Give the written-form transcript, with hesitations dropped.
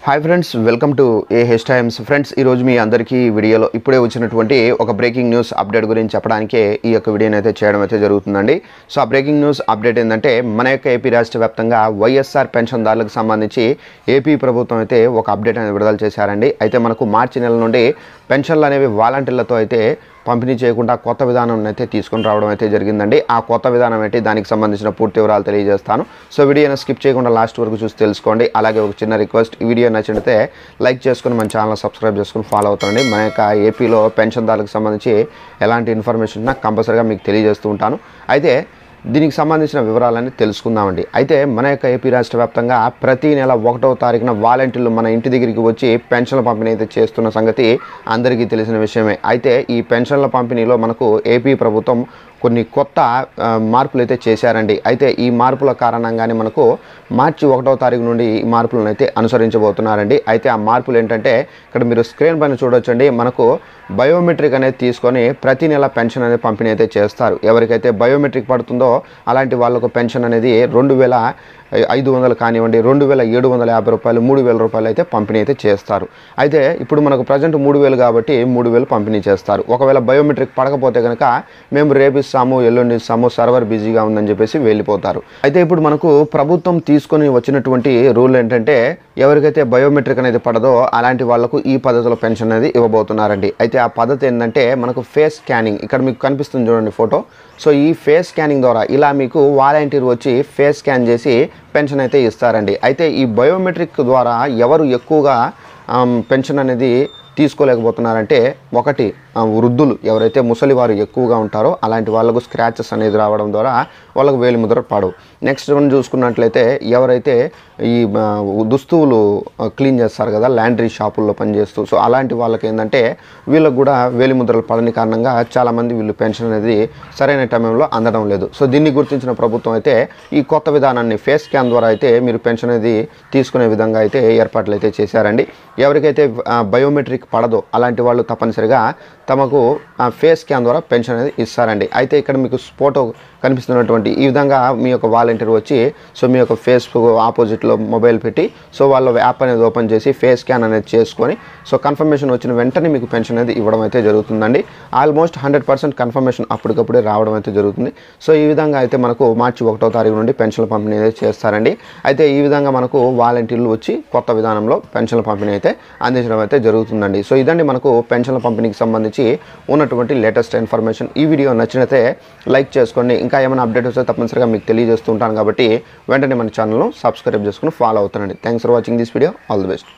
Hi friends, welcome to AH times. Friends, ఈరోజు మీ అందరికీ వీడియోలో ఇప్పుడే వచ్చినటువంటి ఒక బ్రేకింగ్ న్యూస్ అప్డేట్ గురించి చెప్పడానికే ఈ యొక్క వీడియోని అయితే చేయడం అయితే జరుగుతుందండి. సో ఆ బ్రేకింగ్ న్యూస్ అప్డేట్ ఏంటంటే, మన యొక్క ఏపీ రాష్ట్ర వ్యాప్తంగా వైఎస్ఆర్ పెన్షన్దారులకు సంబంధించి ఏపీ ప్రభుత్వం అయితే ఒక అప్డేట్ అనేది విడుదల చేశారండి. అయితే మనకు మార్చి నెల నుండి పెన్షన్లు అనేవి వాలంటీర్లతో అయితే పంపిణీ చేయకుండా కొత్త విధానం అయితే తీసుకొని రావడం అయితే జరిగిందండి. ఆ కొత్త విధానం ఏంటి, దానికి సంబంధించిన పూర్తి వివరాలు తెలియజేస్తాను. సో వీడియోని స్కిప్ చేయకుండా లాస్ట్ వరకు చూసి తెలుసుకోండి. అలాగే ఒక చిన్న రిక్వెస్ట్, ఈ వీడియో నచ్చితే లైక్ చేసుకుని మన ఛానల్ సబ్స్క్రైబ్ చేసుకుని ఫాలో అవుతానండి. మన యొక్క ఏపీలో పెన్షన్దారులకు సంబంధించి ఎలాంటి ఇన్ఫర్మేషన్ నాకు కంపల్సరీగా మీకు తెలియజేస్తూ ఉంటాను. అయితే దీనికి సంబంధించిన వివరాలన్నీ తెలుసుకుందామండి. అయితే మన యొక్క ఏపీ రాష్ట్ర వ్యాప్తంగా ప్రతి నెల 1వ తారీఖున వాలంటీర్లు మన ఇంటి దగ్గరికి వచ్చి పెన్షన్ల పంపిణీ అయితే చేస్తున్న సంగతి అందరికీ తెలిసిన విషయమే. అయితే ఈ పెన్షన్ల పంపిణీలో మనకు ఏపీ ప్రభుత్వం కొన్ని కొత్త మార్పులు అయితే చేశారండి. అయితే ఈ మార్పుల కారణంగానే మనకు మార్చి 1వ తారీఖు నుండి ఈ మార్పులను అయితే అనుసరించబోతున్నారండి. అయితే ఆ మార్పులు ఏంటంటే, ఇక్కడ మీరు స్క్రీన్ పైన చూడొచ్చండి, మనకు బయోమెట్రిక్ అనేది తీసుకొని ప్రతి నెల పెన్షన్ అనేది పంపిణీ అయితే చేస్తారు. ఎవరికైతే బయోమెట్రిక్ పడుతుందో అలాంటి వాళ్ళకు పెన్షన్ అనేది 2,500 కానివ్వండి, 2,750 రూపాయలు, 3,000 రూపాయలు అయితే పంపిణీ అయితే చేస్తారు. అయితే ఇప్పుడు మనకు ప్రజెంట్ 3,000 కాబట్టి 3,000 పంపిణీ చేస్తారు. ఒకవేళ బయోమెట్రిక్ పడకపోతే కనుక మేము రేపు ఇస్తాము, ఎల్లుండి ఇస్తాము, సర్వర్ బిజీగా ఉందని చెప్పేసి వెళ్ళిపోతారు. అయితే ఇప్పుడు మనకు ప్రభుత్వం తీసుకొని వచ్చినటువంటి రూల్ ఏంటంటే, ఎవరికైతే బయోమెట్రిక్ అనేది పడదో అలాంటి వాళ్లకు ఈ పద్ధతిలో పెన్షన్ అనేది ఇవ్వబోతున్నారండి. అయితే ఆ పద్ధతి ఏంటంటే, మనకు ఫేస్ స్కానింగ్, ఇక్కడ మీకు కనిపిస్తుంది చూడండి ఫోటో. సో ఈ ఫేస్ స్కానింగ్ ద్వారా ఇలా మీకు వాలంటీర్ వచ్చి ఫేస్ స్కాన్ చేసి పెన్షన్ అయితే ఇస్తారండి. అయితే ఈ బయోమెట్రిక్ ద్వారా ఎవరు ఎక్కువగా పెన్షన్ అనేది తీసుకోలేకపోతున్నారంటే, ఒకటి వృద్ధులు, ఎవరైతే ముసలివారు ఎక్కువగా ఉంటారో అలాంటి వాళ్ళకు స్క్రాచెస్ అనేది రావడం ద్వారా వాళ్ళకు వేలిముద్ర పడవు. నెక్స్ట్ మనం చూసుకున్నట్లయితే, ఎవరైతే ఈ దుస్తువులు క్లీన్ చేస్తారు కదా లాండ్రీ షాపుల్లో పనిచేస్తూ, సో అలాంటి వాళ్ళకి ఏంటంటే వీళ్ళకు కూడా వేలిముద్రలు పడని కారణంగా చాలామంది వీళ్ళు పెన్షన్ అనేది సరైన టైంలో అందడం లేదు. సో దీన్ని గుర్తించిన ప్రభుత్వం అయితే ఈ కొత్త విధానాన్ని ఫేస్ స్కాన్ ద్వారా అయితే మీరు పెన్షన్ అనేది తీసుకునే విధంగా అయితే ఏర్పాట్లు అయితే చేశారండి. ఎవరికైతే బయోమెట్రిక్ పడదో అలాంటి వాళ్ళు తప్పనిసరిగా తమకు ఫేస్ స్కాన్ ద్వారా పెన్షన్ అనేది ఇస్తారండి. అయితే ఇక్కడ మీకు ఫోటో కనిపిస్తున్నటువంటి ఈ విధంగా మీ యొక్క వాలంటీర్ వచ్చి, సో మీ యొక్క ఫేస్ ఆపోజిట్లో మొబైల్ పెట్టి, సో వాళ్ళ యాప్ అనేది ఓపెన్ చేసి ఫేస్ స్కాన్ అనేది చేసుకొని, సో కన్ఫర్మేషన్ వచ్చిన వెంటనే మీకు పెన్షన్ అనేది ఇవ్వడం అయితే జరుగుతుందండి. ఆల్మోస్ట్ 100% కన్ఫర్మేషన్ అప్పటికప్పుడే రావడం అయితే జరుగుతుంది. సో ఈ విధంగా అయితే మనకు మార్చి 1వ తారీఖు నుండి పెన్షన్ల పంపిణీ అయితే చేస్తారండి. అయితే ఈ విధంగా మనకు వాలంటీర్లు వచ్చి కొత్త విధానంలో పెన్షన్ల పంపిణీ అయితే అందించడం అయితే జరుగుతుందండి. సో ఇదండి మనకు పెన్షన్ల పంపిణీకి సంబంధించి ఉన్నటువంటి లేటెస్ట్ ఇన్ఫర్మేషన్. ఈ వీడియో నచ్చినైతే లైక్ చేసుకోండి. ఇంకా ఏమైనా అప్డేట్ వస్తే తప్పనిసరిగా మీకు తెలియజేస్తూ ఉంటాను కాబట్టి వెంటనే మన ఛానల్ను సబ్స్క్రైబ్ చేసుకుని ఫాలో అవుతానండి. Thanks for watching this video. All the best.